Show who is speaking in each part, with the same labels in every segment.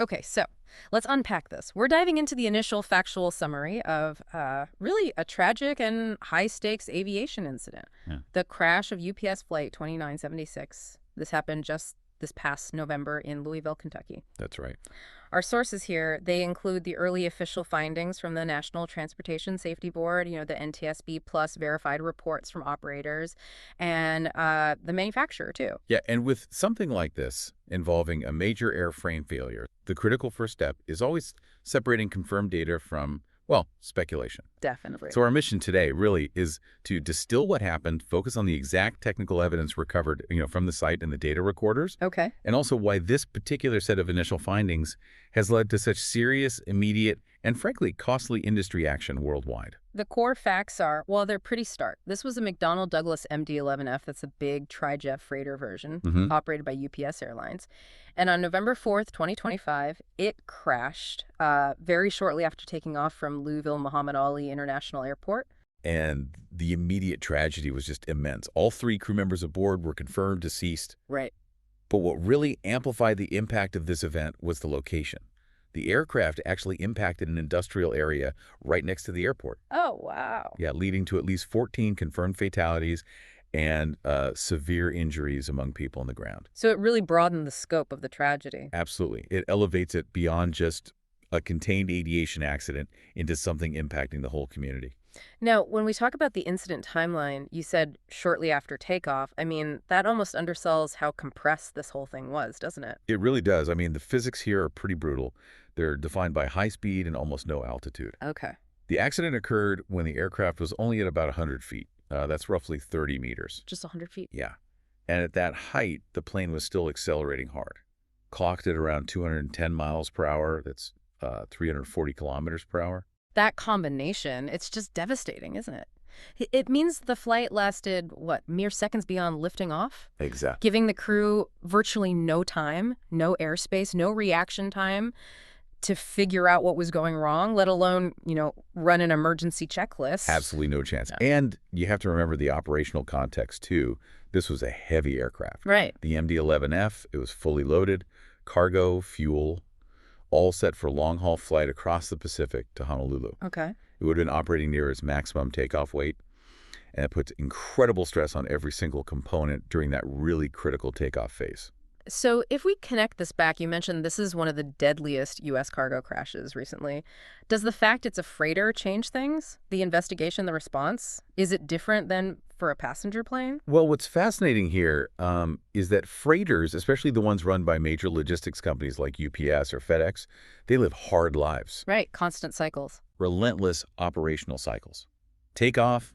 Speaker 1: Okay, so let's unpack this. We're diving into the initial factual summary of really a tragic and high-stakes aviation incident.
Speaker 2: Yeah.
Speaker 1: The crash of UPS Flight 2976. This happened just this past November in Louisville, Kentucky.
Speaker 2: That's right.
Speaker 1: Our sources here, they include the early official findings from the National Transportation Safety Board, the NTSB, plus verified reports from operators and the manufacturer, too.
Speaker 2: Yeah, and with something like this involving a major airframe failure, the critical first step is always separating confirmed data from, well, speculation.
Speaker 1: Definitely.
Speaker 2: So our mission today really is to distill what happened, focus on the exact technical evidence recovered, from the site and the data recorders,
Speaker 1: Okay.
Speaker 2: and also why this particular set of initial findings has led to such serious, immediate, and frankly, costly industry action worldwide.
Speaker 1: The core facts are, well, they're pretty stark. This was a McDonnell Douglas MD-11F. That's a big tri-jet freighter version operated by UPS Airlines. And on November 4th, 2025, it crashed very shortly after taking off from Louisville Muhammad Ali International Airport.
Speaker 2: And the immediate tragedy was just immense. All 3 crew members aboard were confirmed deceased.
Speaker 1: Right.
Speaker 2: But what really amplified the impact of this event was the location. The aircraft actually impacted an industrial area right next to the airport.
Speaker 1: Oh, wow.
Speaker 2: Yeah, leading to at least 14 confirmed fatalities and severe injuries among people on the ground.
Speaker 1: So it really broadened the scope of the tragedy.
Speaker 2: Absolutely. It elevates it beyond just a contained aviation accident into something impacting the whole community.
Speaker 1: Now, when we talk about the incident timeline, you said shortly after takeoff. I mean, that almost undersells how compressed this whole thing was, doesn't it?
Speaker 2: It really does. I mean, the physics here are pretty brutal. They're defined by high speed and almost no altitude.
Speaker 1: Okay.
Speaker 2: The accident occurred when the aircraft was only at about 100 feet. That's roughly 30 meters.
Speaker 1: Just 100 feet.
Speaker 2: Yeah. And at that height, the plane was still accelerating hard. Clocked at around 210 miles per hour. That's 340 kilometers per hour.
Speaker 1: That combination, it's just devastating, isn't it? It means the flight lasted, what, mere seconds beyond lifting off?
Speaker 2: Exactly.
Speaker 1: Giving the crew virtually no time, no airspace, no reaction time to figure out what was going wrong, let alone, run an emergency checklist.
Speaker 2: Absolutely no chance.
Speaker 1: Yeah.
Speaker 2: And you have to remember the operational context, too. This was a heavy aircraft.
Speaker 1: Right.
Speaker 2: The MD-11F, it was fully loaded, cargo, fuel, all set for long-haul flight across the Pacific to Honolulu.
Speaker 1: Okay.
Speaker 2: It would have been operating near its maximum takeoff weight, and it puts incredible stress on every single component during that really critical takeoff phase.
Speaker 1: So if we connect this back, you mentioned this is one of the deadliest U.S. cargo crashes recently. Does the fact it's a freighter change things? The investigation, the response? Is it different than for a passenger plane?
Speaker 2: Well, what's fascinating here is that freighters, especially the ones run by major logistics companies like UPS or FedEx, they live hard lives.
Speaker 1: Right, constant cycles.
Speaker 2: Relentless operational cycles. Takeoff,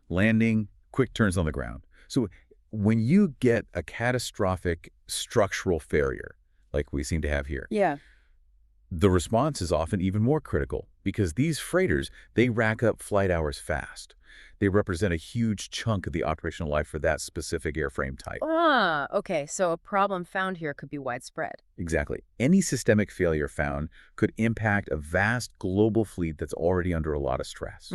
Speaker 2: landing, quick turns on the ground. So when you get a catastrophic structural failure, like we seem to have here,
Speaker 1: Yeah.
Speaker 2: the response is often even more critical because these freighters, they rack up flight hours fast. They represent a huge chunk of the operational life for that specific airframe type.
Speaker 1: Ah, okay. So a problem found here could be widespread.
Speaker 2: Exactly. Any systemic failure found could impact a vast global fleet that's already under a lot of stress.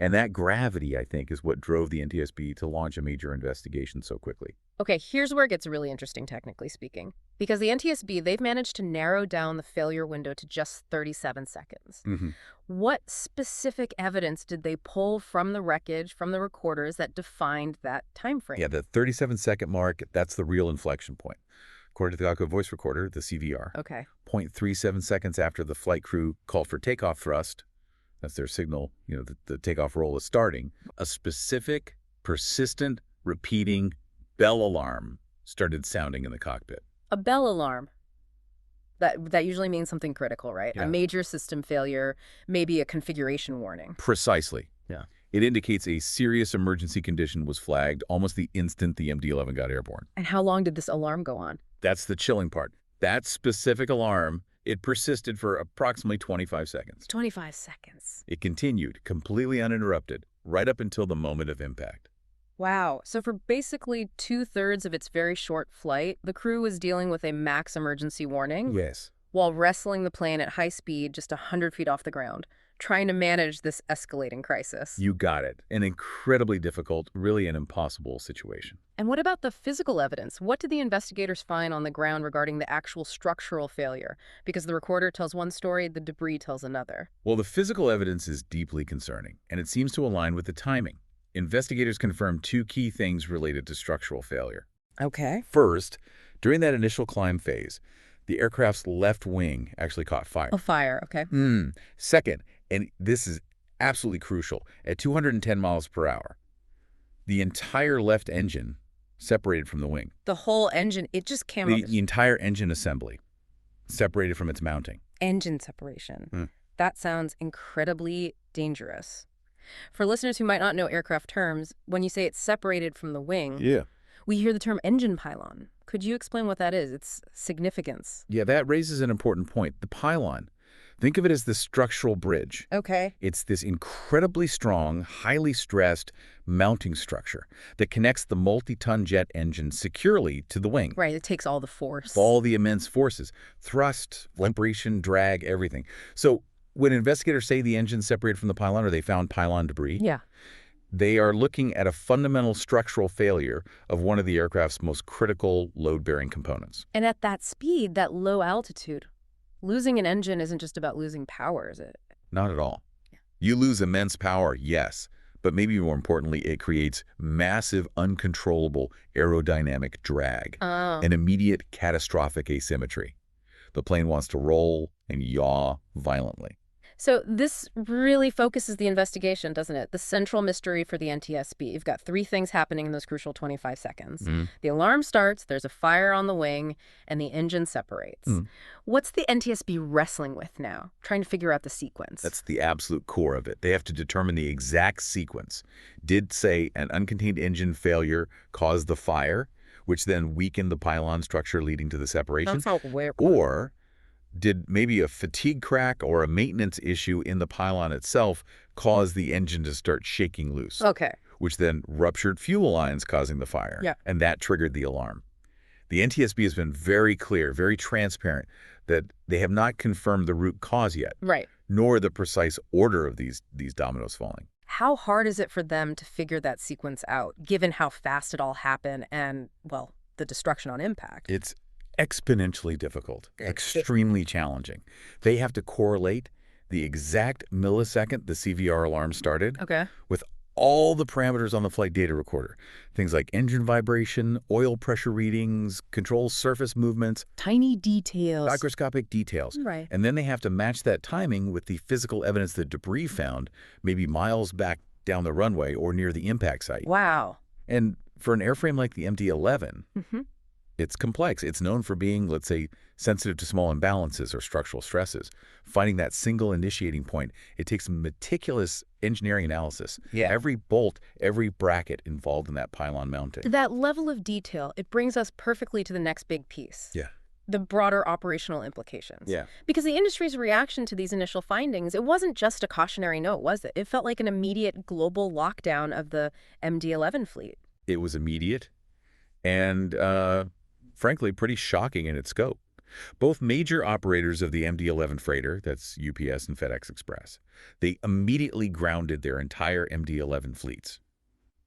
Speaker 2: And that gravity, I think, is what drove the NTSB to launch a major investigation so quickly.
Speaker 1: Okay, here's where it gets really interesting, technically speaking. Because the NTSB, they've managed to narrow down the failure window to just 37 seconds. What specific evidence did they pull from the wreckage, from the recorders that defined that time frame?
Speaker 2: Yeah, the 37-second mark, that's the real inflection point. According to the cockpit voice recorder, the CVR,
Speaker 1: Okay.
Speaker 2: 0.37 seconds after the flight crew called for takeoff thrust, that's their signal, the takeoff roll is starting, a specific, persistent, repeating bell alarm started sounding in the cockpit.
Speaker 1: A bell alarm. That usually means something critical, right?
Speaker 2: Yeah.
Speaker 1: A major system failure, maybe a configuration warning.
Speaker 2: Precisely.
Speaker 1: Yeah.
Speaker 2: It indicates a serious emergency condition was flagged almost the instant the MD-11 got airborne.
Speaker 1: And how long did this alarm go on?
Speaker 2: That's the chilling part. That specific alarm, it persisted for approximately 25 seconds.
Speaker 1: 25 seconds.
Speaker 2: It continued, completely uninterrupted, right up until the moment of impact.
Speaker 1: Wow. So for basically 2/3 of its very short flight, the crew was dealing with a max emergency warning
Speaker 2: Yes.
Speaker 1: while wrestling the plane at high speed just 100 feet off the ground, trying to manage this escalating crisis.
Speaker 2: You got it. An incredibly difficult, really an impossible situation.
Speaker 1: And what about the physical evidence? What did the investigators find on the ground regarding the actual structural failure? Because the recorder tells one story, the debris tells another.
Speaker 2: Well, the physical evidence is deeply concerning, and it seems to align with the timing. Investigators confirmed two key things related to structural failure.
Speaker 1: Okay.
Speaker 2: First, during that initial climb phase, the aircraft's left wing actually caught fire.
Speaker 1: A fire, okay.
Speaker 2: Second, and this is absolutely crucial, at 210 miles per hour, the entire left engine separated from the wing.
Speaker 1: The whole engine, it just came up.
Speaker 2: The entire engine assembly separated from its mounting.
Speaker 1: Engine separation. That sounds incredibly dangerous. For listeners who might not know aircraft terms, when you say it's separated from the wing, we hear the term engine pylon. Could you explain what that is, its significance?
Speaker 2: Yeah, that raises an important point. The pylon, think of it as the structural bridge.
Speaker 1: Okay.
Speaker 2: It's this incredibly strong, highly stressed mounting structure that connects the multi-ton jet engine securely to the wing.
Speaker 1: Right, it takes all the force.
Speaker 2: All the immense forces, thrust, vibration, drag, everything. So when investigators say the engine separated from the pylon or they found pylon debris, they are looking at a fundamental structural failure of one of the aircraft's most critical load-bearing components.
Speaker 1: And at that speed, that low altitude, losing an engine isn't just about losing power, is it?
Speaker 2: Not at all. You lose immense power, yes, but maybe more importantly, it creates massive, uncontrollable aerodynamic drag, an immediate catastrophic asymmetry. The plane wants to roll and yaw violently.
Speaker 1: So this really focuses the investigation, doesn't it? The central mystery for the NTSB. You've got three things happening in those crucial 25 seconds. The alarm starts, there's a fire on the wing, and the engine separates. What's the NTSB wrestling with now? Trying to figure out the sequence.
Speaker 2: That's the absolute core of it. They have to determine the exact sequence. Did, say, an uncontained engine failure cause the fire, which then weakened the pylon structure leading to the separation? Or did maybe a fatigue crack or a maintenance issue in the pylon itself cause the engine to start shaking loose?
Speaker 1: Okay.
Speaker 2: Which then ruptured fuel lines, causing the fire. And that triggered the alarm. The NTSB has been very clear, very transparent, that they have not confirmed the root cause yet. Nor the precise order of these dominoes falling.
Speaker 1: How hard is it for them to figure that sequence out, given how fast it all happened and, well, the destruction on impact?
Speaker 2: It's exponentially difficult, extremely challenging. They have to correlate the exact millisecond the CVR alarm started with all the parameters on the flight data recorder. Things like engine vibration, oil pressure readings, control surface movements.
Speaker 1: Tiny details.
Speaker 2: Microscopic details. And then they have to match that timing with the physical evidence that debris found, maybe miles back down the runway or near the impact site.
Speaker 1: Wow.
Speaker 2: And for an airframe like the MD-11, it's complex. It's known for being, let's say, sensitive to small imbalances or structural stresses. Finding that single initiating point, it takes meticulous engineering analysis. Every bolt, every bracket involved in that pylon mounting.
Speaker 1: That level of detail, it brings us perfectly to the next big piece. The broader operational implications. Because the industry's reaction to these initial findings, it wasn't just a cautionary note, was it? It felt like an immediate global lockdown of the MD-11 fleet.
Speaker 2: It was immediate and frankly, pretty shocking in its scope. Both major operators of the MD-11 freighter, that's UPS and FedEx Express, they immediately grounded their entire MD-11 fleets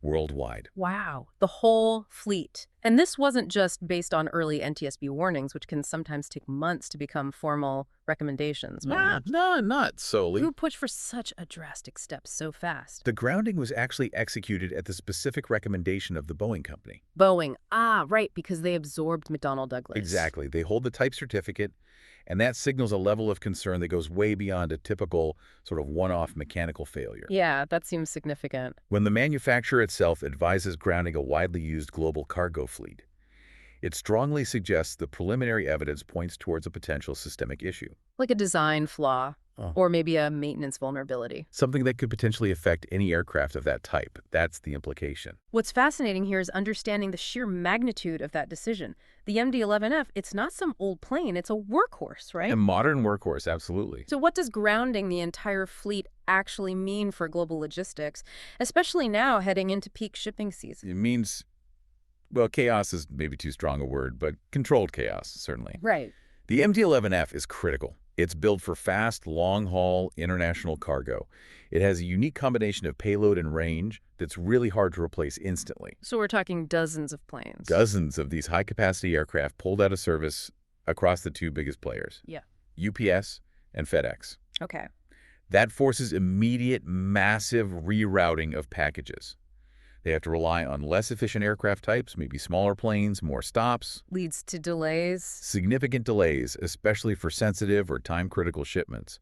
Speaker 2: worldwide.
Speaker 1: Wow, the whole fleet. And this wasn't just based on early NTSB warnings, which can sometimes take months to become formal recommendations.
Speaker 2: No, not solely.
Speaker 1: Who pushed for such a drastic step so fast?
Speaker 2: The grounding was actually executed at the specific recommendation of the Boeing company.
Speaker 1: Boeing, right, because they absorbed McDonnell Douglas.
Speaker 2: Exactly. They hold the type certificate, and that signals a level of concern that goes way beyond a typical sort of one-off mechanical failure.
Speaker 1: Yeah, that seems significant.
Speaker 2: When the manufacturer itself advises grounding a widely used global cargo fleet, it strongly suggests the preliminary evidence points towards a potential systemic issue.
Speaker 1: Like a design flaw, or maybe a maintenance vulnerability.
Speaker 2: Something that could potentially affect any aircraft of that type. That's the implication.
Speaker 1: What's fascinating here is understanding the sheer magnitude of that decision. The MD-11F, it's not some old plane, it's a workhorse, right?
Speaker 2: A modern workhorse, absolutely.
Speaker 1: So what does grounding the entire fleet actually mean for global logistics, especially now heading into peak shipping season?
Speaker 2: It means, well, chaos is maybe too strong a word, but controlled chaos, certainly.
Speaker 1: Right.
Speaker 2: The MD-11F is critical. It's built for fast, long-haul international cargo. It has a unique combination of payload and range that's really hard to replace instantly.
Speaker 1: So we're talking dozens of planes.
Speaker 2: Dozens of these high-capacity aircraft pulled out of service across the two biggest players,
Speaker 1: Yeah.
Speaker 2: UPS and FedEx.
Speaker 1: Okay.
Speaker 2: That forces immediate, massive rerouting of packages. They have to rely on less efficient aircraft types, maybe smaller planes, more stops.
Speaker 1: Leads to delays.
Speaker 2: Significant delays, especially for sensitive or time-critical shipments.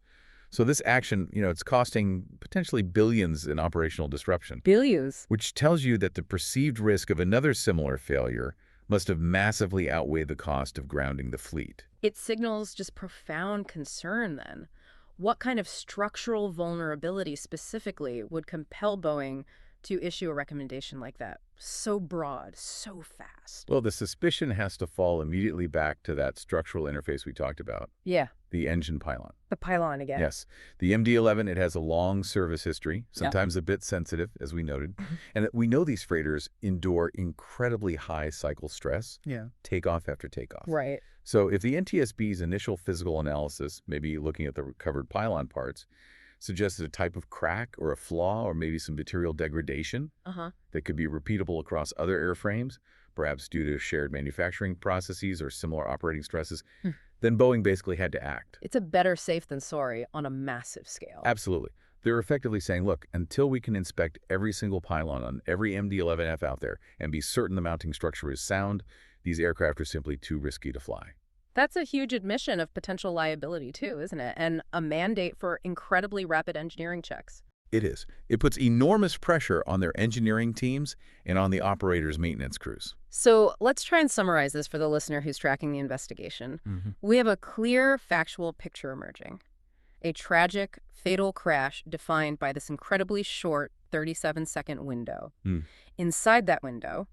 Speaker 2: So this action, it's costing potentially billions in operational disruption.
Speaker 1: Billions.
Speaker 2: Which tells you that the perceived risk of another similar failure must have massively outweighed the cost of grounding the fleet.
Speaker 1: It signals just profound concern then. What kind of structural vulnerability specifically would compel Boeing to issue a recommendation like that? So broad, so fast.
Speaker 2: Well, the suspicion has to fall immediately back to that structural interface we talked about.
Speaker 1: Yeah.
Speaker 2: The engine pylon.
Speaker 1: The pylon again.
Speaker 2: Yes. The MD-11, it has a long service history, sometimes a bit sensitive, as we noted. And we know these freighters endure incredibly high cycle stress, takeoff after takeoff.
Speaker 1: Right.
Speaker 2: So if the NTSB's initial physical analysis, maybe looking at the recovered pylon parts, suggested a type of crack or a flaw or maybe some material degradation that could be repeatable across other airframes, perhaps due to shared manufacturing processes or similar operating stresses, then Boeing basically had to act.
Speaker 1: It's a better safe than sorry on a massive scale.
Speaker 2: Absolutely. They're effectively saying, look, until we can inspect every single pylon on every MD-11F out there and be certain the mounting structure is sound, these aircraft are simply too risky to fly.
Speaker 1: That's a huge admission of potential liability too, isn't it? And a mandate for incredibly rapid engineering checks.
Speaker 2: It is. It puts enormous pressure on their engineering teams and on the operators' maintenance crews.
Speaker 1: So let's try and summarize this for the listener who's tracking the investigation. We have a clear factual picture emerging. A tragic, fatal crash defined by this incredibly short 37-second window. Inside that window,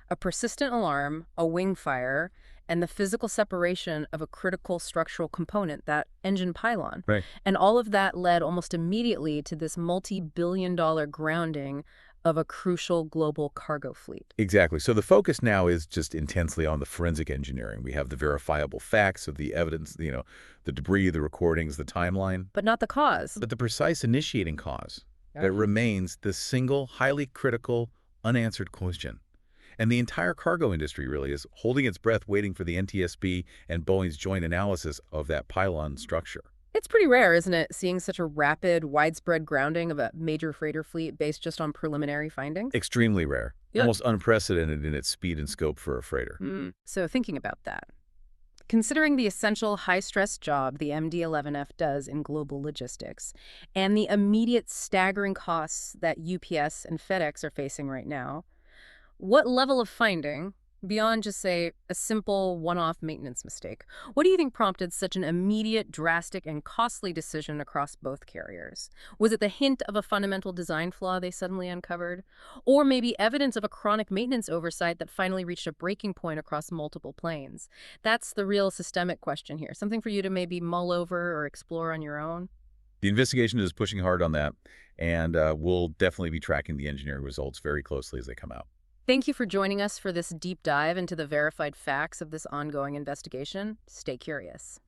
Speaker 1: a persistent alarm, a wing fire, and the physical separation of a critical structural component, that engine pylon.
Speaker 2: Right.
Speaker 1: And all of that led almost immediately to this multi-billion-dollar grounding of a crucial global cargo fleet.
Speaker 2: Exactly. So the focus now is just intensely on the forensic engineering. We have the verifiable facts of the evidence, the debris, the recordings, the timeline.
Speaker 1: But not the cause.
Speaker 2: But the precise initiating cause that remains the single, highly critical, unanswered question. And the entire cargo industry really is holding its breath waiting for the NTSB and Boeing's joint analysis of that pylon structure.
Speaker 1: It's pretty rare, isn't it, seeing such a rapid, widespread grounding of a major freighter fleet based just on preliminary findings?
Speaker 2: Extremely rare. Almost unprecedented in its speed and scope for a freighter.
Speaker 1: So thinking about that, considering the essential high-stress job the MD-11F does in global logistics and the immediate staggering costs that UPS and FedEx are facing right now, what level of finding, beyond just, say, a simple one-off maintenance mistake, what do you think prompted such an immediate, drastic, and costly decision across both carriers? Was it the hint of a fundamental design flaw they suddenly uncovered? Or maybe evidence of a chronic maintenance oversight that finally reached a breaking point across multiple planes? That's the real systemic question here, something for you to maybe mull over or explore on your own.
Speaker 2: The investigation is pushing hard on that, and we'll definitely be tracking the engineering results very closely as they come out.
Speaker 1: Thank you for joining us for this deep dive into the verified facts of this ongoing investigation. Stay curious.